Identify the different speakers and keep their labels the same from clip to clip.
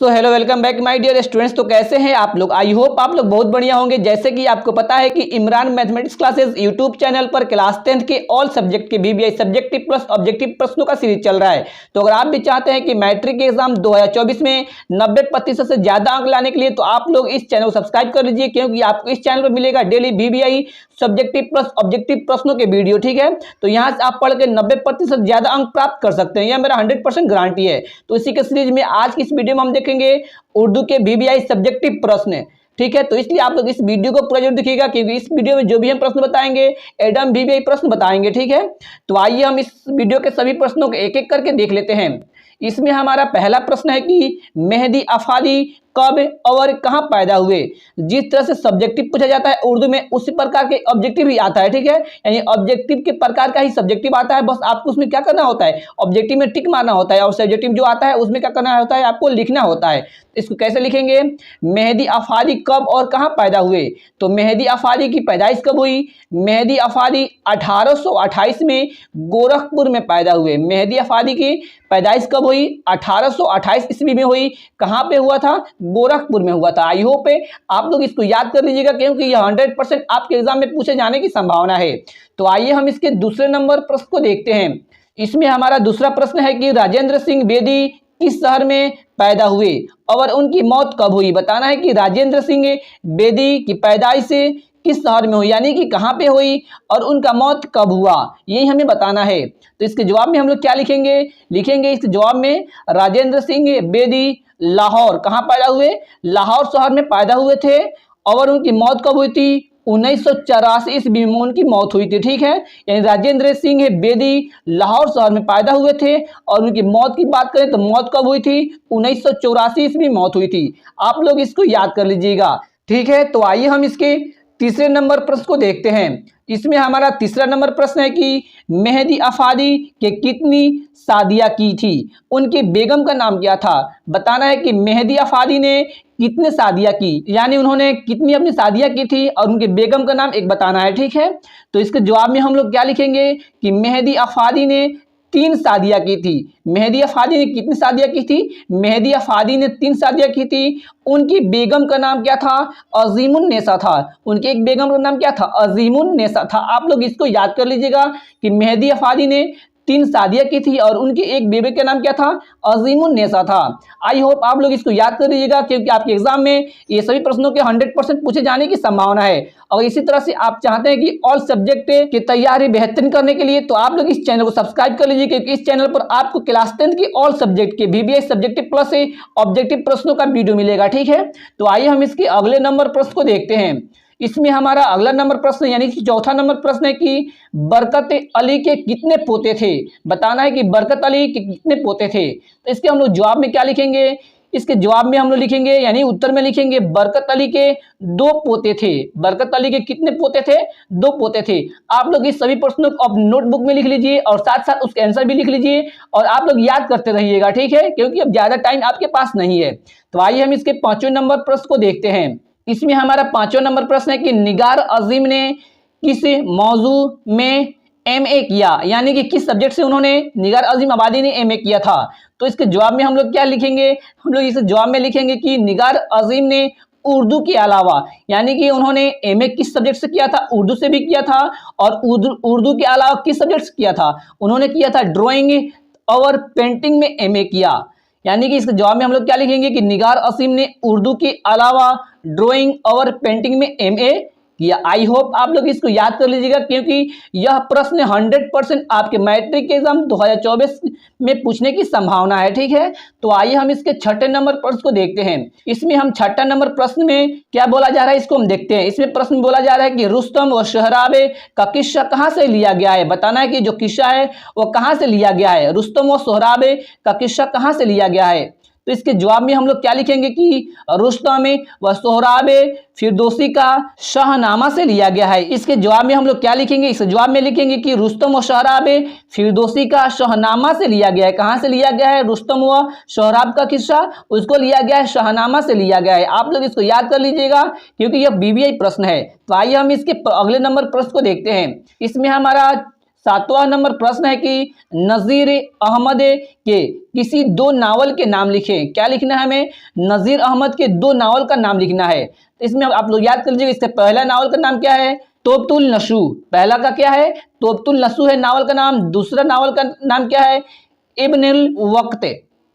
Speaker 1: So hello welcome back my dear students. तो कैसे हैं आप लोग? आई होप आप लोग बहुत बढ़िया होंगे। जैसे कि आपको पता है कि Imran mathematics classes YouTube channel पर क्लास 10th के ऑल सब्जेक्ट के बीबीआई सब्जेक्टिव प्लस ऑब्जेक्टिव प्रश्नों का सीरीज चल रहा है। तो अगर आप भी चाहते हैं कि मैट्रिक एग्जाम 2024 में 90% से ज्यादा अंक लाने के लिए तो आप लोग इस चैनल को सब्सक्राइब कर लीजिए, क्योंकि आपको इस चैनल पर मिलेगा daily BBI subjective plus objective प्रश्नों के वीडियो। ठीक है, तो यहाँ से आप पढ़ के 90% ज्यादा अंक प्राप्त कर सकते हैं, यह मेरा 100% गारंटी है। तो इसी के सीरीज में आज की इस वीडियो में हम देखेंगे उर्दू के बीबीआई सब्जेक्टिव प्रश्न। ठीक है, तो इसलिए आप लोग इस वीडियो को पूरा जरूर देखिएगा, क्योंकि इस वीडियो में जो भी हम प्रश्न बताएंगे एडम बीबीआई प्रश्न बताएंगे। ठीक है, तो आइए हम इस वीडियो के सभी प्रश्नों को एक एक करके देख लेते हैं। इसमें हमारा पहला प्रश्न है कि मेहदी अफादी कब और कहां पैदा हुए। जिस तरह से सब्जेक्टिव पूछा जाता है उर्दू में, उसी प्रकार के ऑब्जेक्टिव ही आता है। ठीक है, यानी ऑब्जेक्टिव के प्रकार का ही सब्जेक्टिव आता है। बस आपको उसमें क्या करना होता है, ऑब्जेक्टिव में टिक मारना होता है, और सब्जेक्टिव जो आता है उसमें क्या करना होता है, आपको लिखना होता है। इसको कैसे लिखेंगे? मेहदी अफादी कब और कहां पैदा हुए। तो मेहदी अफादी की पैदाइश कब हुई? मेहदी अफादी 1828 में गोरखपुर में पैदा हुए। मेहदी अफादी की पैदाइश कब हुई? 1828 ईस्वी में हुई। कहां पे हुआ था? गोरखपुर में हुआ था। आई होप आप लोग इसको याद कर लीजिएगा, क्योंकि यह 100% आपके एग्जाम में पूछे जाने की संभावना है। तो आइए हम इसके दूसरे नंबर प्रश्न को देखते हैं। इसमें हमारा दूसरा प्रश्न है कि राजेंद्र सिंह बेदी किस शहर में पैदा हुए और उनकी मौत कब हुई। बताना है कि राजेंद्र सिंह बेदी की पैदाइश किस शहर में हुई, यानी कि कहां पे हुई और उनका मौत कब हुआ, यही हमें बताना है। तो इसके जवाब में हम लोग क्या लिखेंगे? इसके जवाब में राजेंद्र सिंह बेदी लाहौर, कहां पैदा हुए? लाहौर शहर में पैदा हुए थे। और उनकी मौत कब हुई थी? 1984 ईस्वी में उनकी मौत हुई थी। ठीक है, यानी राजेंद्र सिंह बेदी लाहौर शहर में पैदा हुए थे, और उनकी मौत की बात करें तो मौत कब हुई थी? 1984 ईस्वी में मौत हुई थी। आप लोग इसको याद कर लीजिएगा। ठीक है, तो आइए हम इसके तीसरे नंबर प्रश्न को देखते हैं। इसमें हमारा तीसरा नंबर प्रश्न है कि मेहदी अफादी के कितनी शादियां की थी, उनकी बेगम का नाम क्या था। बताना है कि मेहदी अफादी ने कितने शादियां की, यानी उन्होंने कितनी अपनी शादियां की थी, और उनके बेगम का नाम एक बताना है। ठीक है, तो इसके जवाब में हम लोग क्या लिखेंगे कि मेहदी अफादी ने 3 शादियां की थी। मेहदी अफादी ने कितनी शादियां की थी? मेहदी अफादी ने 3 शादियां की थी। उनकी बेगम का नाम क्या था? अजीमुन्नेसा था। उनके एक बेगम का नाम क्या था? अजीमुन्नेसा था। आप लोग इसको याद कर लीजिएगा कि मेहदी अफादी ने 3 शादियां की थी और उनके एक बेबी का नाम क्या था? अजीमुन्नेसा था। आई होप आप लोग इसको याद कर लीजिएगा, क्योंकि आपके एग्जाम में ये सभी प्रश्नों के 100% पूछे जाने की संभावना है। और इसी तरह से आप चाहते हैं कि ऑल सब्जेक्ट की तैयारी बेहतरीन करने के लिए तो आप लोग इस चैनल को सब्सक्राइब कर लीजिए, क्योंकि इस चैनल पर आपको क्लास 10th की ऑल सब्जेक्ट के बीबीआई सब्जेक्टिव प्लस से ऑब्जेक्टिव प्रश्नों का वीडियो मिलेगा। ठीक है, तो आइए हम इसके अगले नंबर प्रश्न को देखते हैं। इसमें हमारा अगला नंबर प्रश्न यानी कि चौथा नंबर प्रश्न है कि बरकत अली के कितने पोते थे। बताना है कि बरकत अली के कितने पोते थे। तो इसके हम लोग जवाब में क्या लिखेंगे? इसके जवाब में हम लोग लिखेंगे, यानी उत्तर में लिखेंगे, बरकत अली के 2 पोते थे। बरकत अली के कितने पोते थे? 2 पोते थे। आप लोग इस सभी प्रश्नों को अब नोटबुक में लिख लीजिए और साथ साथ उसके आंसर भी लिख लीजिए, और आप लोग याद करते रहिएगा। ठीक है, क्योंकि अब ज्यादा टाइम आपके पास नहीं है। तो आइए हम इसके 5वें नंबर प्रश्न को देखते हैं। इसमें हमारा 5वां नंबर प्रश्न है कि निगार अजीम ने किस मौजू में एमए किया, यानी कि किस सब्जेक्ट से उन्होंने, निगार अजीम आबादी ने एमए किया था। तो इसके जवाब में हम लोग क्या लिखेंगे? हम लोग इस जवाब में लिखेंगे कि निगार अजीम ने उर्दू के अलावा, यानी कि उन्होंने एमए किस सब्जेक्ट से किया था? उर्दू से भी किया था। और उर्दू के अलावा किस सब्जेक्ट से किया था? उन्होंने किया था ड्राइंग और पेंटिंग में एमए किया। यानी कि इसके जवाब में हम लोग क्या लिखेंगे कि निगार असीम ने उर्दू के अलावा ड्राइंग और पेंटिंग में एमए किया। आई होप आप लोग इसको याद कर लीजिएगा, क्योंकि यह प्रश्न 100% आपके मैट्रिक के एग्जाम 2024 में पूछने की संभावना है। ठीक है, तो आइए हम इसके 6ठे नंबर प्रश्न को देखते हैं। इसमें हम 6ठा नंबर प्रश्न में क्या बोला जा रहा है इसको हम देखते हैं। इसमें प्रश्न बोला जा रहा है कि रुस्तम व सोहराब का किस्सा कहां से लिया गया है। बताना है कि जो किस्सा है वो कहां से लिया गया है। रुस्तम व सोहराब का किस्सा कहां से लिया गया है। तो इसके जवाब में हम लोग क्या लिखेंगे कि रुस्तम व सोहराब फिरदौसी का शाहनामा से लिया गया है। इसके जवाब में हम लोग क्या लिखेंगे? इस जवाब में लिखेंगे कि रुस्तम व सोहराब फिरदौसी का शाहनामा से लिया गया है। कहां से लिया गया है? रुस्तम व सोहराब का किस्सा उसको लिया गया है, शाहनामा से लिया गया है। आप लोग इसको याद कर लीजिएगा, क्योंकि यह बीबीआई प्रश्न है। तो आइए हम इसके अगले नंबर प्रश्न को देखते हैं। इसमें हमारा 7वां नंबर प्रश्न है कि नज़ीर अहमद के किसी 2 नावल के नाम लिखें। क्या लिखना है हमें? नज़ीर अहमद के 2 नावल का नाम लिखना है। तो इसमें आप लोग याद कर लीजिएगा, इससे पहला नावल का नाम क्या है? तोबतुल नशू। पहला का क्या है? तोबतुल नशू है नावल का नाम। दूसरा नावल का नाम क्या है? इब्नुल वक्त।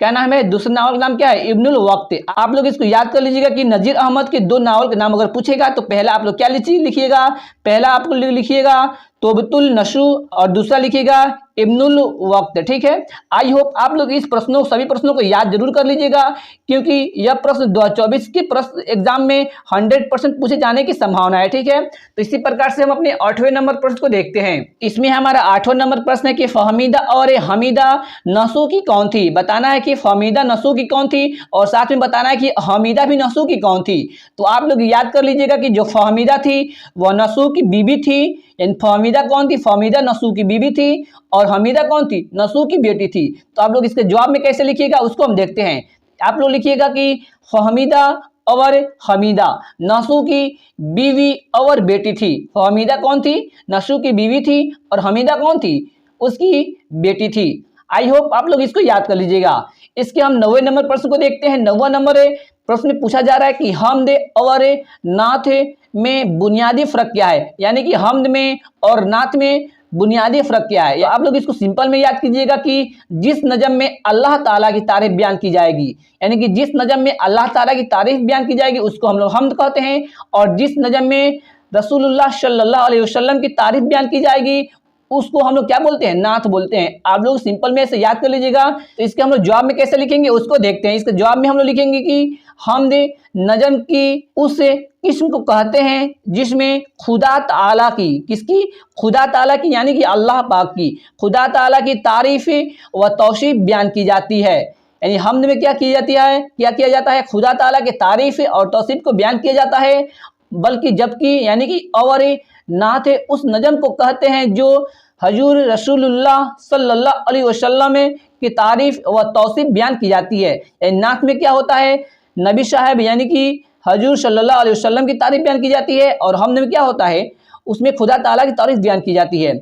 Speaker 1: क्या नाम है? दूसरा नावल का नाम क्या है? इब्नुल वक्त। आप लोग इसको याद कर लीजिएगा कि नज़ीर अहमद के 2 नावल के नाम अगर पूछेगा तो पहला आप लोग क्या लिखिएगा? पहला आप लोग लिखिएगा तोबतुल नशू और दूसरा लिखिएगा इब्नुल वक्त। ठीक है, आई होप आप लोग इस सभी प्रश्नों को याद जरूर कर लीजिएगा, क्योंकि यह प्रश्न 2024 के प्रश्न एग्जाम में 100% पूछे जाने की संभावना है। ठीक है, तो इसी प्रकार से हम अपने 8वें नंबर प्रश्न को देखते हैं। इसमें हमारा 8वां नंबर प्रश्न है कि फहमीदा और हमीदा नसूकी कौन थी? बताना है कि फहमीदा नसूकी कौन थी और साथ में बताना है कि हमीदा भी नसूकी कौन थी। तो आप लोग याद कर लीजिएगा कि जो फहमीदा थी वह नसू की बीबी थी। फहमीदा कौन थी? फहमीदा नसू की बीबी थी और हमीदा कौन थी? नसू की बेटी थी। तो आप लोग इसके जवाब में कैसे लिखिएगा उसको हम देखते हैं। आप लोग लिखिएगा कि फहमीदा और हमीदा नसू की बीवी और बेटी थी। फहमीदा कौन थी? नसू की बीवी थी और हमीदा कौन थी? उसकी बेटी थी। आई होप आप लोग इसको याद कर लीजिएगा। इसके हम 9वें नंबर प्रश्न को देखते हैं। 9वां नंबर प्रश्न में पूछा जा रहा है कि हमद और नाथ में बुनियादी फर्क क्या है? यानी कि हमद में और नात में बुनियादी फर्क क्या है? आप लोग इसको सिंपल में याद कीजिएगा कि जिस नज़म में अल्लाह ताला की तारीफ बयान की जाएगी, यानी कि जिस नज़म में अल्लाह ताला की तारीफ बयान की जाएगी उसको हम लोग हमद कहते हैं, और जिस नज़म में रसूलुल्लाह सल्लल्लाहु अलैहि वसल्लम की तारीफ बयान की जाएगी उसको हम लोग क्या बोलते हैं? नात बोलते हैं। आप लोग सिंपल में ऐसे याद कर लीजिएगा। तो इसके हम लोग जवाब में कैसे लिखेंगे उसको देखते हैं। इसके जवाब में हम लोग लिखेंगे कि हमद नजम की उस किस्म को कहते हैं जिसमें खुदा ताला की, किसकी? खुदा ताला की, यानी कि अल्लाह पाक की, खुदा ताला की तारीफ व तौसीफ बयान की जाती है। यानी हमद में क्या की जाती है? क्या किया जाता है? खुदा ताला की तारीफ और तौसीफ को बयान किया जाता है। बल्कि जबकि यानी कि और नात उस नजम को कहते हैं जो हजूर रसूलुल्लाह सल्लल्लाहु अलैहि वसल्लम की तारीफ व तौसीफ बयान की जाती है। नात में क्या होता है? नबी साहब यानी कि हजूर सल्लल्लाहु अलैहि वसल्लम की तारीफ बयान की जाती है, और हमद में क्या होता है? उसमें खुदा ताला की तारीफ बयान की जाती है।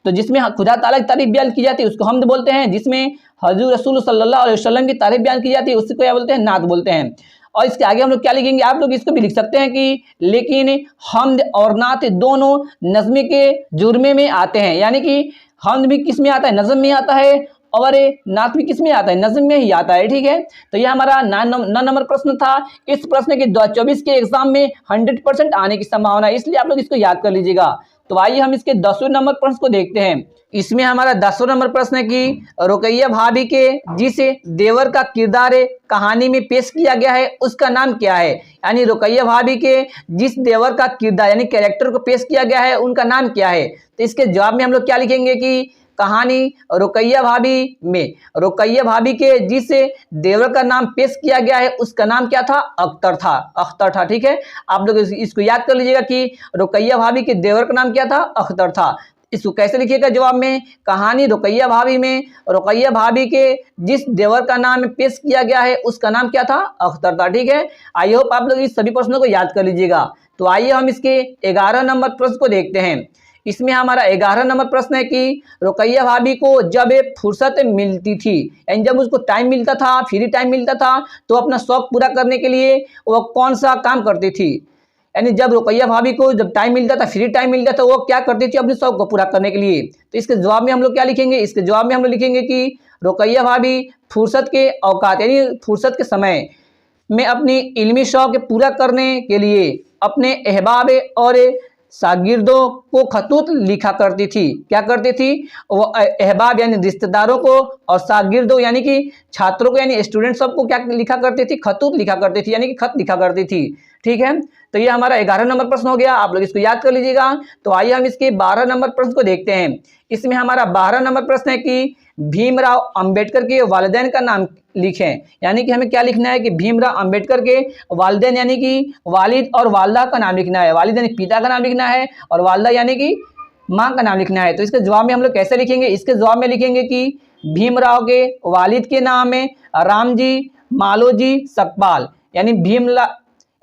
Speaker 1: तो जिसमें खुदा ताला की तारीफ बयान की जाती है उसको हमद बोलते हैं। जिसमें हजूर रसूल सल्लल्लाहु अलैहि वसल्लम की तारीफ बयान की जाती है उसको क्या बोलते हैं? नात बोलते हैं। और इसके आगे हम लोग क्या लिखेंगे? आप लोग इसको भी लिख सकते हैं कि लेकिन हमद और नात दोनों नज़्म के जुर्मे में आते हैं। यानी कि हमद भी किस में आता है? नज़्म में आता है, और नात भी किस में आता है? नज़्म में ही आता है। ठीक है, तो यह हमारा 9 नंबर प्रश्न था। इस प्रश्न के 2024 के एग्जाम में 100% आने की संभावना है, इसलिए आप लोग इसको याद कर लीजिएगा। तो आइए हम इसके 10वें नंबर प्रश्न को देखते हैं। इसमें हमारा 10वां नंबर प्रश्न है कि रुकैया भाभी के जिस देवर का किरदार कहानी में पेश किया गया है उसका नाम क्या है? यानी रुकैया भाभी के जिस देवर का किरदार यानी कैरेक्टर को पेश किया गया है उनका नाम क्या है? तो इसके जवाब में हम लोग क्या लिखेंगे कि कहानी रुकैया भाभी में रुकैया भाभी के जिस देवर का नाम पेश किया गया है उसका नाम क्या था? अख्तर था। अख्तर था। ठीक है, आप लोग इसको याद कर लीजिएगा कि रुकैया भाभी के देवर का नाम क्या था? अख्तर था। इसको कैसे लिखिएगा जवाब में? कहानी रुकैया भाभी में रुकैया भाभी के जिस देवर का नाम पेश किया गया है उसका नाम क्या था? अख्तर था। ठीक है, आई होप आप लोग इस सभी प्रश्नों को याद कर लीजिएगा। तो आइए हम इसके 11 नंबर प्रश्न को देखते हैं। इसमें हमारा 11 नंबर प्रश्न है कि रुकैया भाभी को जब फुर्सत मिलती थी, यानी जब उसको टाइम मिलता था, फ्री टाइम मिलता था, तो अपना शौक पूरा करने के लिए वो कौन सा काम करती थी? यानी जब रुकैया भाभी को जब टाइम मिलता था, फ्री टाइम मिलता था, वो क्या करती थी अपने शौक को पूरा करने के लिए? तो इसके जवाब में हम लोग क्या लिखेंगे? इसके जवाब में हम लोग लिखेंगे कि रुकैया भाभी फुर्सत के औकात यानी फुर्सत के समय में अपनी इल्मी शौक पूरा करने के लिए अपने अहबाब और शागिर्दों को खतूत लिखा करती थी। क्या करती थी? वो अहबाब यानी रिश्तेदारों को और शागिर्दों यानी कि छात्रों को यानी स्टूडेंट सबको क्या लिखा करती थी? खतूत लिखा करती थी, यानी कि खत लिखा करती थी। ठीक है, तो ये हमारा 11 नंबर प्रश्न हो गया। आप लोग इसको याद कर लीजिएगा। तो आइए हम इसके 12 नंबर प्रश्न को देखते हैं। इसमें हमारा 12 नंबर प्रश्न है कि भीमराव अंबेडकर के वालिदैन का नाम लिखें। यानी कि हमें क्या लिखना है कि भीमराव अंबेडकर के वालिदैन यानी कि वालिद और वालदा का नाम लिखना है। वालिद यानी पिता का नाम लिखना है और वालदा यानी कि माँ का नाम लिखना है। तो इसके जवाब में हम लोग कैसे लिखेंगे? इसके जवाब में लिखेंगे कि भीमराव के वालिद के नाम है रामजी मालोजी सकपाल,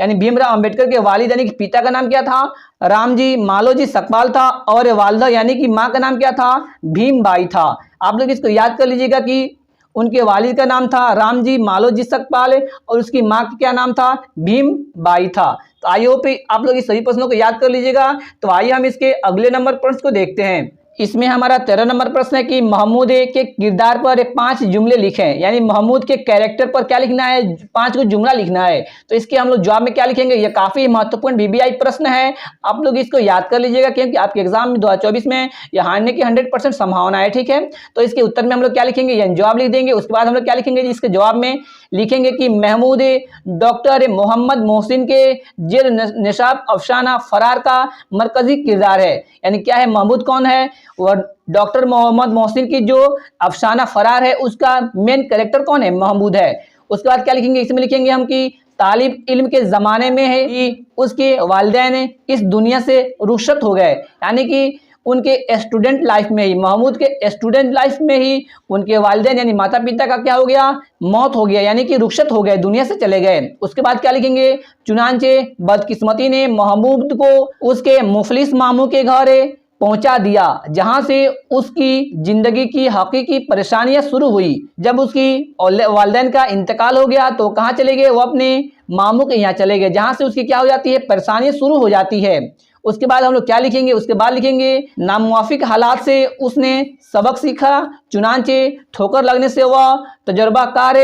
Speaker 1: यानी भीमराव अंबेडकर के वालिद यानी कि पिता का नाम क्या था, रामजी मालोजी सकपाल था, और वालदा यानी कि माँ का नाम क्या था, भीमबाई था। आप लोग इसको याद कर लीजिएगा कि उनके वालिद का नाम था रामजी मालोजी सकपाल और उसकी माँ का क्या नाम था, भीमबाई था। तो आई होप आप लोग इस सभी प्रश्नों को याद कर लीजिएगा। तो आइए हम इसके अगले नंबर प्रश्न को देखते हैं। इसमें हमारा 13 नंबर प्रश्न है कि महमूद के किरदार पर 5 जुमले लिखें, यानी महमूद के कैरेक्टर पर क्या लिखना है, 5 को जुमला लिखना है। तो इसके हम लोग जवाब में क्या लिखेंगे, ये काफी महत्वपूर्ण बीबीआई प्रश्न है, आप लोग इसको याद कर लीजिएगा क्योंकि आपके एग्जाम में 2024 में यह हारने की 100% संभावना है। ठीक है, तो इसके उत्तर में हम लोग क्या लिखेंगे, यानी जवाब लिख देंगे। उसके बाद हम लोग क्या लिखेंगे, इसके जवाब में लिखेंगे कि महमूद डॉक्टर मोहम्मद मोहसिन के जेर निशाब अफसाना फरार का मरकजी किरदार है। यानी क्या है, महमूद कौन है, वह डॉक्टर मोहम्मद मोहसिन की जो अफसाना फरार है उसका मेन कैरेक्टर कौन है, महमूद है। उसके बाद क्या लिखेंगे, इसमें लिखेंगे हम कि तालिब इल्म के ज़माने में है कि उसके वालिदैन इस दुनिया से रुखसत हो गए, यानी कि उनके स्टूडेंट लाइफ में ही, महमूद के स्टूडेंट लाइफ में ही उनके वालिदैन यानी माता पिता का क्या हो गया, मौत हो गया, यानी कि रुखसत हो गए, दुनिया से चले गए। उसके बाद क्या लिखेंगे, चुनांचे बदकिस्मती ने महमूद को उसके मुफलिस मामू के घर पहुंचा दिया, जहां से उसकी जिंदगी की हकीकी परेशानियां शुरू हुई। जब उसकी वालिदैन का इंतकाल हो गया तो कहाँ चले गए, वो अपने मामू के यहाँ चले गए, जहां से उसकी क्या हो जाती है, परेशानियां शुरू हो जाती है। उसके बाद हम लोग क्या लिखेंगे, उसके बाद लिखेंगे नामुवाफिक हालात से उसने सबक सीखा, चुनांचे ठोकर लगने से वह तजर्बाकार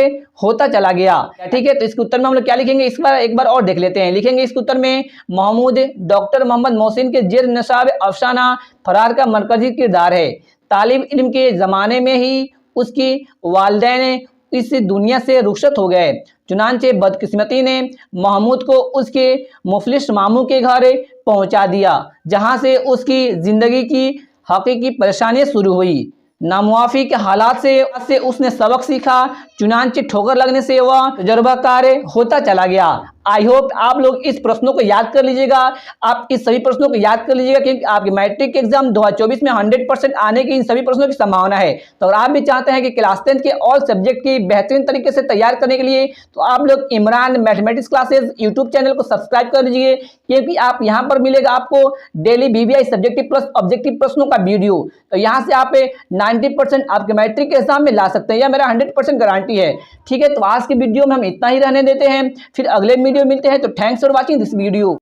Speaker 1: होता चला गया। ठीक है, तो इसके उत्तर में हम लोग क्या लिखेंगे, इस बार एक बार और देख लेते हैं। लिखेंगे इसके उत्तर में महमूद डॉक्टर मोहम्मद मोहसिन के जेर निशाब अफसाना फरार का मरकजी किरदार है। तालिब इल्म के ज़माने में ही उसकी वालिदैन इस दुनिया से रुखसत हो गए, चुनांचे बदकिस्मती ने महमूद को उसके मुफलिस मामू के घर पहुंचा दिया, जहां से उसकी जिंदगी की हकीकी परेशानियां शुरू हुई। नामुआफी के हालात से उसने सबक सीखा, चुनांचे ठोकर लगने से वह तजर्बाकार होता चला गया। आई होप आप लोग इस प्रश्नों को याद कर लीजिएगा, आप इस सभी प्रश्नों को याद कर लीजिएगा क्योंकि आपके मैट्रिक एग्जाम 2024 में 100% आने की इन सभी प्रश्नों की संभावना है। तो अगर आप भी चाहते हैं कि क्लास 10 के ऑल सब्जेक्ट की बेहतरीन तरीके से तैयार करने के लिए तो आप लोग Imran mathematics classes YouTube channel को सब्सक्राइब कर लीजिए, क्योंकि आप यहाँ पर मिलेगा आपको daily BBI subjective plus objective प्रश्नों का वीडियो। तो यहाँ से आप 90% आपके मैट्रिक के एग्जाम में ला सकते हैं, यह मेरा 100% गारंटी है। ठीक है, तो आज के वीडियो में हम इतना ही रहने देते हैं, फिर अगले वीडियो मिलते हैं। तो thanks for watching this video.